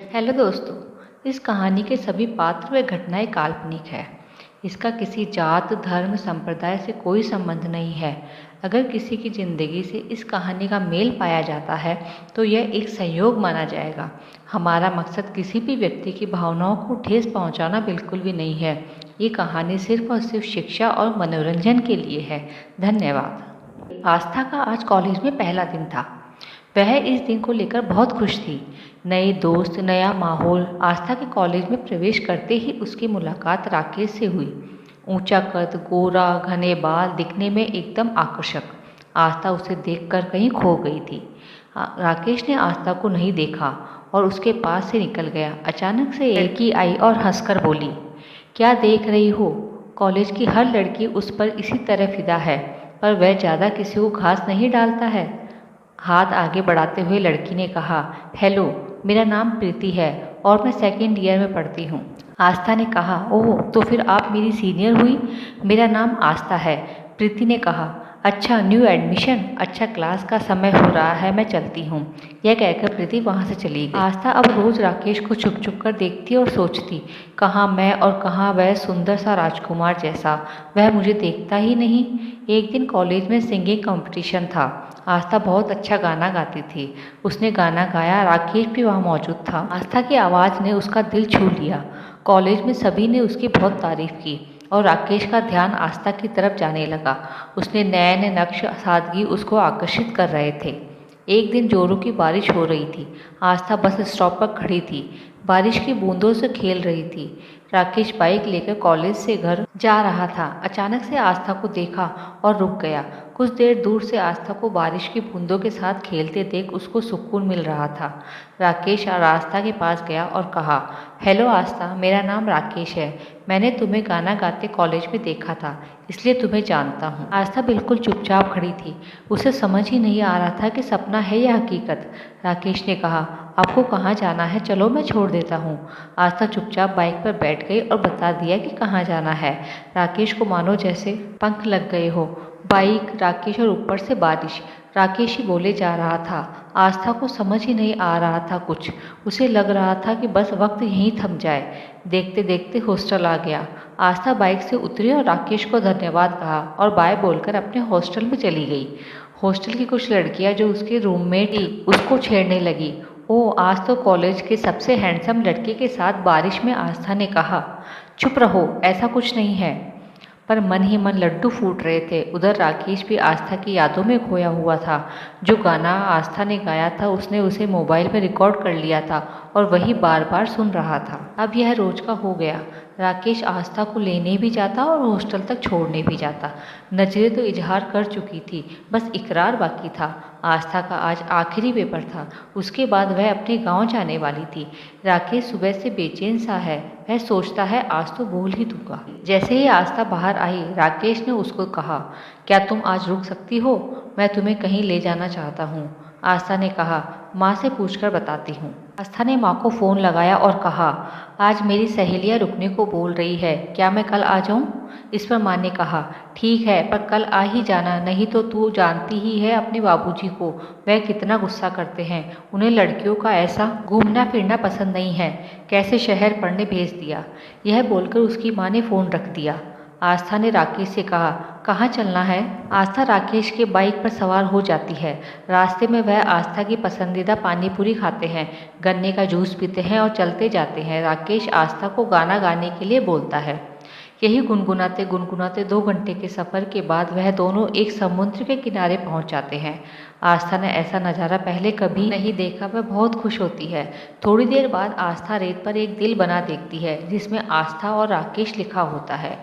Hello दोस्तों। इस कहानी के सभी पात्र व घटनाएं काल्पनिक है। इसका किसी जात धर्म संप्रदाय से कोई संबंध नहीं है। अगर किसी की ज़िंदगी से इस कहानी का मेल पाया जाता है तो यह एक संयोग माना जाएगा। हमारा मकसद किसी भी व्यक्ति की भावनाओं को ठेस पहुंचाना बिल्कुल भी नहीं है। ये कहानी सिर्फ और सिर्फ शिक्षा और मनोरंजन के लिए है। धन्यवाद। आस्था का आज कॉलेज में पहला दिन था। वह इस दिन को लेकर बहुत खुश थी। नए दोस्त, नया माहौल। आस्था के कॉलेज में प्रवेश करते ही उसकी मुलाकात राकेश से हुई। ऊंचा कद, गोरा, घने बाल, दिखने में एकदम आकर्षक। आस्था उसे देखकर कहीं खो गई थी। राकेश ने आस्था को नहीं देखा और उसके पास से निकल गया। अचानक से एक लड़की आई और हंसकर बोली, क्या देख रही हो? कॉलेज की हर लड़की उस पर इसी तरह फिदा है, पर वह ज़्यादा किसी को घास नहीं डालता है। हाथ आगे बढ़ाते हुए लड़की ने कहा, हेलो, मेरा नाम प्रीति है और मैं सेकेंड ईयर में पढ़ती हूँ। आस्था ने कहा, ओह, तो फिर आप मेरी सीनियर हुई। मेरा नाम आस्था है, प्रीति ने कहा। अच्छा, न्यू एडमिशन? अच्छा, क्लास का समय हो रहा है, मैं चलती हूँ। यह कहकर प्रीति वहाँ से चली गई। आस्था अब रोज राकेश को छुप छुप कर देखती और सोचती, कहाँ मैं और कहाँ वह सुंदर सा राजकुमार जैसा। वह मुझे देखता ही नहीं। एक दिन कॉलेज में सिंगिंग कंपटीशन था। आस्था बहुत अच्छा गाना गाती थी। उसने गाना गाया, राकेश भी वहाँ मौजूद था। आस्था की आवाज़ ने उसका दिल छू लिया। कॉलेज में सभी ने उसकी बहुत तारीफ की और राकेश का ध्यान आस्था की तरफ जाने लगा। उसने नए नए नक्श सादगी उसको आकर्षित कर रहे थे। एक दिन जोरों की बारिश हो रही थी। आस्था बस स्टॉप पर खड़ी थी, बारिश की बूंदों से खेल रही थी। राकेश बाइक लेकर कॉलेज से घर जा रहा था। अचानक से आस्था को देखा और रुक गया। कुछ देर दूर से आस्था को बारिश की बूंदों के साथ खेलते देख उसको सुकून मिल रहा था। राकेश आस्था के पास गया और कहा, हेलो आस्था, मेरा नाम राकेश है। मैंने तुम्हें गाना गाते कॉलेज में देखा था, इसलिए तुम्हें जानता हूँ। आस्था बिल्कुल चुपचाप खड़ी थी। उसे समझ ही नहीं आ रहा था कि सपना है या हकीकत। राकेश ने कहा, आपको कहाँ जाना है? चलो मैं छोड़ देता हूँ। आस्था चुपचाप बाइक पर बैठ गई और बता दिया कि कहाँ जाना है। राकेश को मानो जैसे पंख लग गए हो। बाइक, राकेश और ऊपर से बारिश। राकेश ही बोले जा रहा था। आस्था को समझ ही नहीं आ रहा था कुछ। उसे लग रहा था कि बस वक्त यहीं थम जाए। देखते देखते हॉस्टल आ गया। आस्था बाइक से उतरी और राकेश को धन्यवाद कहा और बाय बोलकर अपने हॉस्टल में चली गई। हॉस्टल की कुछ लड़कियां जो उसके रूममेट थी उसको छेड़ने लगी। ओह, आज तो कॉलेज के सबसे हैंडसम लड़के के साथ बारिश में। आस्था ने कहा, चुप रहो, ऐसा कुछ नहीं है। पर मन ही मन लड्डू फूट रहे थे। उधर राकेश भी आस्था की यादों में खोया हुआ था। जो गाना आस्था ने गाया था उसने उसे मोबाइल में रिकॉर्ड कर लिया था और वही बार बार सुन रहा था। अब यह रोज का हो गया। राकेश आस्था को लेने भी जाता और हॉस्टल तक छोड़ने भी जाता। नजरें तो इजहार कर चुकी थी, बस इकरार बाकी था। आस्था का आज आखिरी पेपर था। उसके बाद वह अपने गांव जाने वाली थी। राकेश सुबह से बेचैन सा है। वह सोचता है आज तो बोल ही दूंगा। जैसे ही आस्था बाहर आई, राकेश ने उसको कहा, क्या तुम आज रुक सकती हो? मैं तुम्हें कहीं ले जाना चाहता हूँ। आस्था ने कहा, माँ से पूछकर बताती हूँ। आस्था ने माँ को फ़ोन लगाया और कहा, आज मेरी सहेलियाँ रुकने को बोल रही है, क्या मैं कल आ जाऊँ? इस पर माँ ने कहा, ठीक है, पर कल आ ही जाना, नहीं तो तू जानती ही है अपने बाबूजी को, वह कितना गुस्सा करते हैं। उन्हें लड़कियों का ऐसा घूमना फिरना पसंद नहीं है। कैसे शहर पढ़ने भेज दिया। यह बोलकर उसकी माँ ने फ़ोन रख दिया। आस्था ने राकेश से कहा, कहाँ चलना है? आस्था राकेश के बाइक पर सवार हो जाती है। रास्ते में वह आस्था की पसंदीदा पानी पूरी खाते हैं, गन्ने का जूस पीते हैं और चलते जाते हैं। राकेश आस्था को गाना गाने के लिए बोलता है। यही गुनगुनाते गुनगुनाते 2 घंटे के सफ़र के बाद वह दोनों एक समुद्र के किनारे पहुंच जाते हैं। आस्था ने ऐसा नज़ारा पहले कभी नहीं देखा। वह बहुत खुश होती है। थोड़ी देर बाद आस्था रेत पर एक दिल बना देखती है जिसमें आस्था और राकेश लिखा होता है।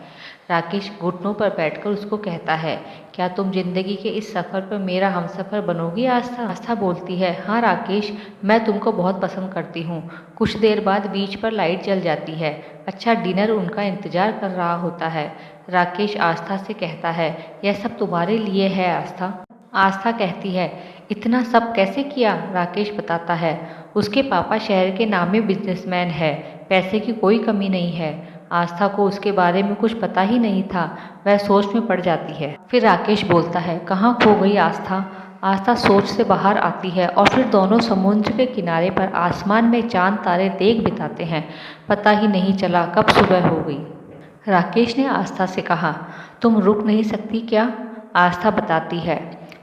राकेश घुटनों पर बैठकर उसको कहता है, क्या तुम जिंदगी के इस सफ़र पर मेरा हमसफ़र बनोगी? आस्था आस्था बोलती है, हाँ राकेश, मैं तुमको बहुत पसंद करती हूँ। कुछ देर बाद बीच पर लाइट जल जाती है। अच्छा डिनर उनका इंतजार कर रहा होता है। राकेश आस्था से कहता है, यह सब तुम्हारे लिए है आस्था। आस्था कहती है, इतना सब कैसे किया? राकेश बताता है, उसके पापा शहर के नामी बिजनेसमैन है, पैसे की कोई कमी नहीं है। आस्था को उसके बारे में कुछ पता ही नहीं था। वह सोच में पड़ जाती है। फिर राकेश बोलता है, कहाँ खो गई आस्था? आस्था सोच से बाहर आती है और फिर दोनों समुद्र के किनारे पर आसमान में चांद तारे देख बिताते हैं। पता ही नहीं चला कब सुबह हो गई। राकेश ने आस्था से कहा, तुम रुक नहीं सकती क्या? आस्था बताती है,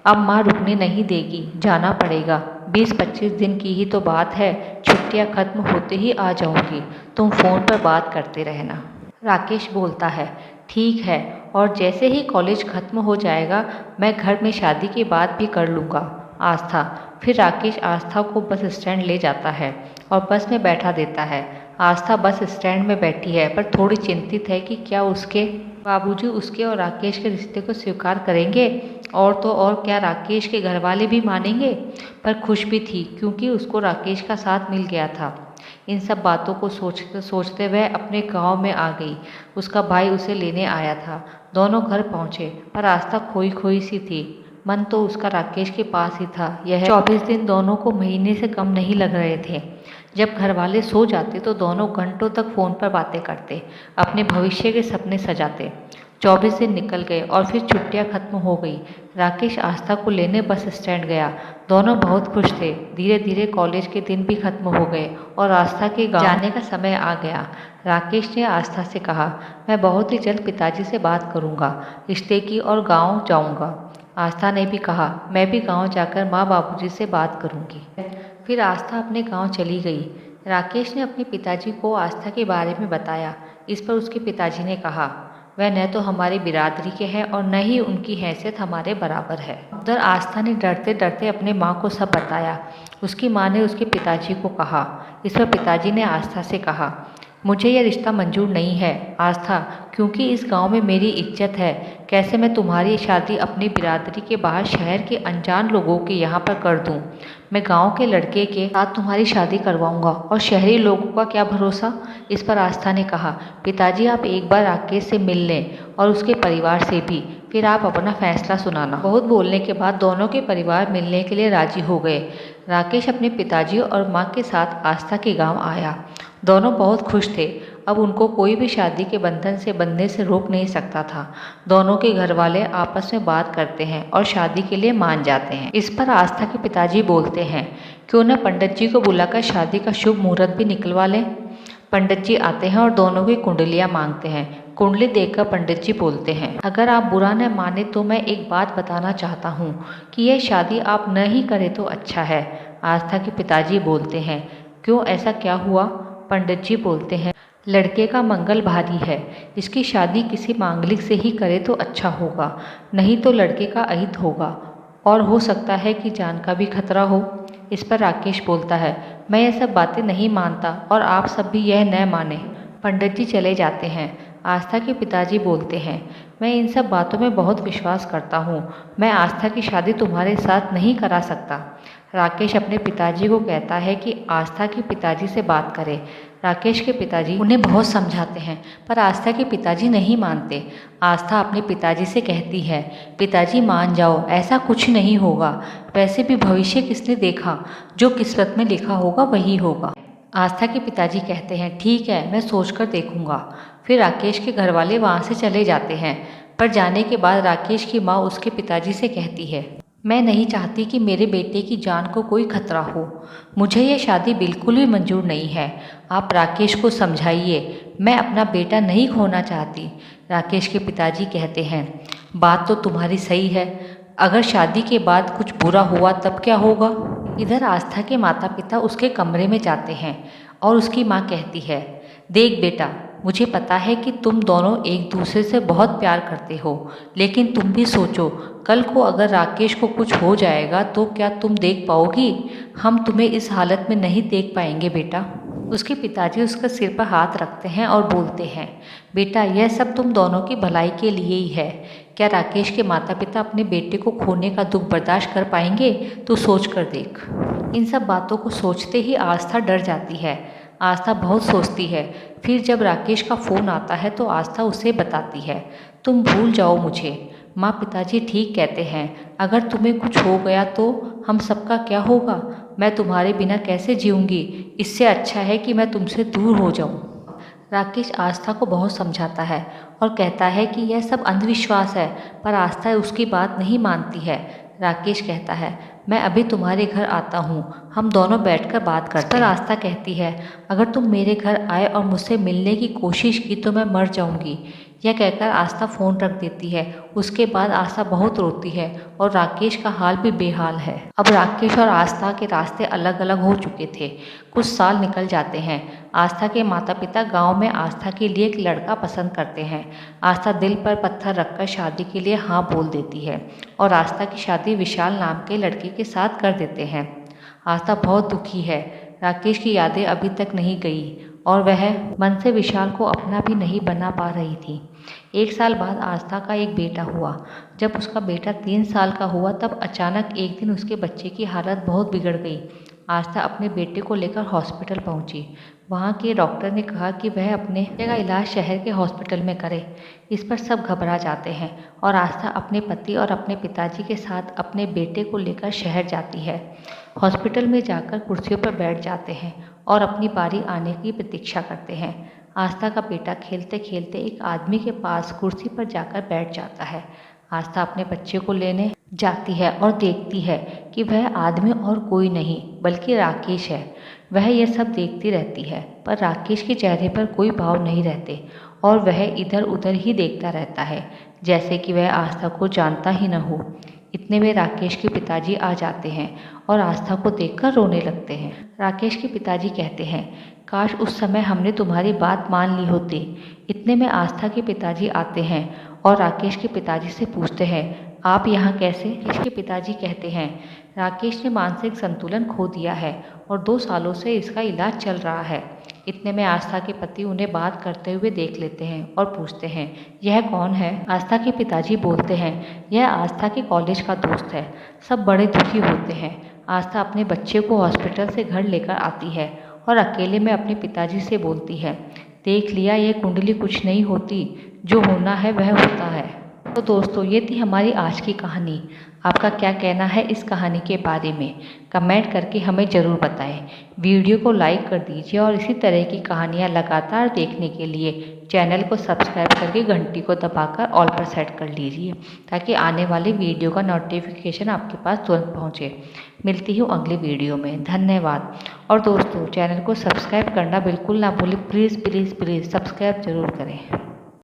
अब माँ रुकने नहीं देगी, जाना पड़ेगा। 20-25 दिन की ही तो बात है, छुट्टियाँ खत्म होते ही आ जाऊंगी। तुम फ़ोन पर बात करते रहना। राकेश बोलता है, ठीक है, और जैसे ही कॉलेज खत्म हो जाएगा मैं घर में शादी की बात भी कर लूँगा। आस्था। फिर राकेश आस्था को बस स्टैंड ले जाता है और बस में बैठा देता है। आस्था बस स्टैंड में बैठी है पर थोड़ी चिंतित है कि क्या उसके बाबूजी उसके और राकेश के रिश्ते को स्वीकार करेंगे, और तो और क्या राकेश के घर वाले भी मानेंगे। पर खुश भी थी क्योंकि उसको राकेश का साथ मिल गया था। इन सब बातों को सोचते सोचते वह अपने गांव में आ गई। उसका भाई उसे लेने आया था। दोनों घर पहुंचे पर आस्था खोई खोई सी थी। मन तो उसका राकेश के पास ही था। यह 24 दिन दोनों को महीने से कम नहीं लग रहे थे। जब घर वाले सो जाते तो दोनों घंटों तक फ़ोन पर बातें करते, अपने भविष्य के सपने सजाते। 24 दिन निकल गए और फिर छुट्टियां खत्म हो गई। राकेश आस्था को लेने बस स्टैंड गया। दोनों बहुत खुश थे। धीरे धीरे कॉलेज के दिन भी खत्म हो गए और आस्था के गांव जाने का समय आ गया। राकेश ने आस्था से कहा, मैं बहुत ही जल्द पिताजी से बात करूंगा रिश्ते की और गांव जाऊंगा। आस्था ने भी कहा, मैं भी गांव जाकर माँ बाबूजी से बात करूंगी। फिर आस्था अपने गांव चली गई। राकेश ने अपने पिताजी को आस्था के बारे में बताया। इस पर उसके पिताजी ने कहा, वह न तो हमारी बिरादरी के हैं और न ही उनकी हैसियत हमारे बराबर है। उधर आस्था ने डरते डरते अपने माँ को सब बताया। उसकी माँ ने उसके पिताजी को कहा। इस पर पिताजी ने आस्था से कहा, मुझे यह रिश्ता मंजूर नहीं है आस्था, क्योंकि इस गांव में मेरी इज्जत है। कैसे मैं तुम्हारी शादी अपनी बिरादरी के बाहर शहर के अनजान लोगों के यहाँ पर कर दूँ? मैं गांव के लड़के के साथ तुम्हारी शादी करवाऊंगा और शहरी लोगों का क्या भरोसा। इस पर आस्था ने कहा, पिताजी आप एक बार राकेश से मिल लें और उसके परिवार से भी, फिर आप अपना फैसला सुनाना। बहुत बोलने के बाद दोनों के परिवार मिलने के लिए राजी हो गए। राकेश अपने पिताजी और माँ के साथ आस्था के गाँव आया। दोनों बहुत खुश थे। अब उनको कोई भी शादी के बंधन से बंधने से रोक नहीं सकता था। दोनों के घर वाले आपस में बात करते हैं और शादी के लिए मान जाते हैं। इस पर आस्था के पिताजी बोलते हैं, क्यों न पंडित जी को बुलाकर शादी का शुभ मुहूर्त भी निकलवा लें। पंडित जी आते हैं और दोनों की कुंडलियां मांगते हैं। कुंडली देखकर पंडित जी बोलते हैं, अगर आप बुरा न माने तो मैं एक बात बताना चाहता हूँ कि यह शादी आप न ही करें तो अच्छा है। आस्था के पिताजी बोलते हैं, क्यों, ऐसा क्या हुआ? पंडित जी बोलते हैं, लड़के का मंगल भारी है, इसकी शादी किसी मांगलिक से ही करे तो अच्छा होगा, नहीं तो लड़के का अहित होगा और हो सकता है कि जान का भी खतरा हो। इस पर राकेश बोलता है, मैं ये सब बातें नहीं मानता और आप सब भी यह न माने। पंडित जी चले जाते हैं। आस्था के पिताजी बोलते हैं, मैं इन सब बातों में बहुत विश्वास करता हूँ। मैं आस्था की शादी तुम्हारे साथ नहीं करा सकता। राकेश अपने पिताजी को कहता है कि आस्था के पिताजी से बात करें। राकेश के पिताजी उन्हें बहुत समझाते हैं पर आस्था के पिताजी नहीं मानते। आस्था अपने पिताजी से कहती है, पिताजी मान जाओ, ऐसा कुछ नहीं होगा। वैसे भी भविष्य किसने देखा, जो किस्मत में लिखा होगा वही होगा। आस्था के पिताजी कहते हैं, ठीक है, मैं सोचकर देखूंगा। फिर राकेश के घर वाले वहाँ से चले जाते हैं। पर जाने के बाद राकेश की माँ उसके पिताजी से कहती है, मैं नहीं चाहती कि मेरे बेटे की जान को कोई खतरा हो। मुझे ये शादी बिल्कुल भी मंजूर नहीं है। आप राकेश को समझाइए, मैं अपना बेटा नहीं खोना चाहती। राकेश के पिताजी कहते हैं, बात तो तुम्हारी सही है, अगर शादी के बाद कुछ बुरा हुआ तब क्या होगा। इधर आस्था के माता पिता उसके कमरे में जाते हैं और उसकी माँ कहती है, देख बेटा, मुझे पता है कि तुम दोनों एक दूसरे से बहुत प्यार करते हो, लेकिन तुम भी सोचो, कल को अगर राकेश को कुछ हो जाएगा तो क्या तुम देख पाओगी? हम तुम्हें इस हालत में नहीं देख पाएंगे बेटा। उसके पिताजी उसके सिर पर हाथ रखते हैं और बोलते हैं, बेटा, यह सब तुम दोनों की भलाई के लिए ही है। क्या राकेश के माता पिता अपने बेटे को खोने का दुख बर्दाश्त कर पाएंगे? तो सोच कर देख। इन सब बातों को सोचते ही आस्था डर जाती है। आस्था बहुत सोचती है। फिर जब राकेश का फ़ोन आता है तो आस्था उसे बताती है, तुम भूल जाओ मुझे। माँ पिताजी ठीक कहते हैं, अगर तुम्हें कुछ हो गया तो हम सबका क्या होगा? मैं तुम्हारे बिना कैसे जीऊँगी? इससे अच्छा है कि मैं तुमसे दूर हो जाऊँ। राकेश आस्था को बहुत समझाता है और कहता है कि यह सब अंधविश्वास है, पर आस्था उसकी बात नहीं मानती है। राकेश कहता है, मैं अभी तुम्हारे घर आता हूँ, हम दोनों बैठकर बात करते हैं। आस्था कहती है, अगर तुम मेरे घर आए और मुझसे मिलने की कोशिश की तो मैं मर जाऊंगी। यह कहकर आस्था फ़ोन रख देती है। उसके बाद आस्था बहुत रोती है और राकेश का हाल भी बेहाल है। अब राकेश और आस्था के रास्ते अलग अलग हो चुके थे। कुछ साल निकल जाते हैं। आस्था के माता पिता गांव में आस्था के लिए एक लड़का पसंद करते हैं। आस्था दिल पर पत्थर रखकर शादी के लिए हाँ बोल देती है और आस्था की शादी विशाल नाम के लड़के के साथ कर देते हैं। आस्था बहुत दुखी है। राकेश की यादें अभी तक नहीं गई और वह मन से विशाल को अपना भी नहीं बना पा रही थी। 1 साल बाद आस्था का एक बेटा हुआ। जब उसका बेटा 3 साल का हुआ तब अचानक एक दिन उसके बच्चे की हालत बहुत बिगड़ गई। आस्था अपने बेटे को लेकर हॉस्पिटल पहुंची। वहां के डॉक्टर ने कहा कि वह अपने बेटे का इलाज शहर के हॉस्पिटल में करे। इस पर सब घबरा जाते हैं और आस्था अपने पति और अपने पिताजी के साथ अपने बेटे को लेकर शहर जाती है। हॉस्पिटल में जाकर कुर्सियों पर बैठ जाते हैं और अपनी बारी आने की प्रतीक्षा करते हैं। आस्था का बेटा खेलते खेलते एक आदमी के पास कुर्सी पर जाकर बैठ जाता है। आस्था अपने बच्चे को लेने जाती है और देखती है कि वह आदमी और कोई नहीं बल्कि राकेश है। वह यह सब देखती रहती है पर राकेश के चेहरे पर कोई भाव नहीं रहते और वह इधर उधर ही देखता रहता है जैसे कि वह आस्था को जानता ही न हो। इतने में राकेश के पिताजी आ जाते हैं और आस्था को देखकर रोने लगते हैं। राकेश के पिताजी कहते हैं, काश उस समय हमने तुम्हारी बात मान ली होती। इतने में आस्था के पिताजी आते हैं और राकेश के पिताजी से पूछते हैं, आप यहाँ कैसे? राकेश के पिताजी कहते हैं, राकेश ने मानसिक संतुलन खो दिया है और 2 सालों से इसका इलाज चल रहा है। इतने में आस्था के पति उन्हें बात करते हुए देख लेते हैं और पूछते हैं, यह कौन है? आस्था के पिताजी बोलते हैं, यह आस्था के कॉलेज का दोस्त है। सब बड़े दुखी होते हैं। आस्था अपने बच्चे को हॉस्पिटल से घर लेकर आती है और अकेले में अपने पिताजी से बोलती है, देख लिया, ये कुंडली कुछ नहीं होती, जो होना है वह होता है। तो दोस्तों, ये थी हमारी आज की कहानी। आपका क्या कहना है इस कहानी के बारे में? कमेंट करके हमें ज़रूर बताएं। वीडियो को लाइक कर दीजिए और इसी तरह की कहानियाँ लगातार देखने के लिए चैनल को सब्सक्राइब करके घंटी को दबाकर ऑल पर सेट कर लीजिए ताकि आने वाली वीडियो का नोटिफिकेशन आपके पास तुरंत पहुँचे। मिलती हूँ अगली वीडियो में। धन्यवाद। और दोस्तों, चैनल को सब्सक्राइब करना बिल्कुल ना भूलें। प्लीज़ प्लीज़ प्लीज़ सब्सक्राइब ज़रूर करें।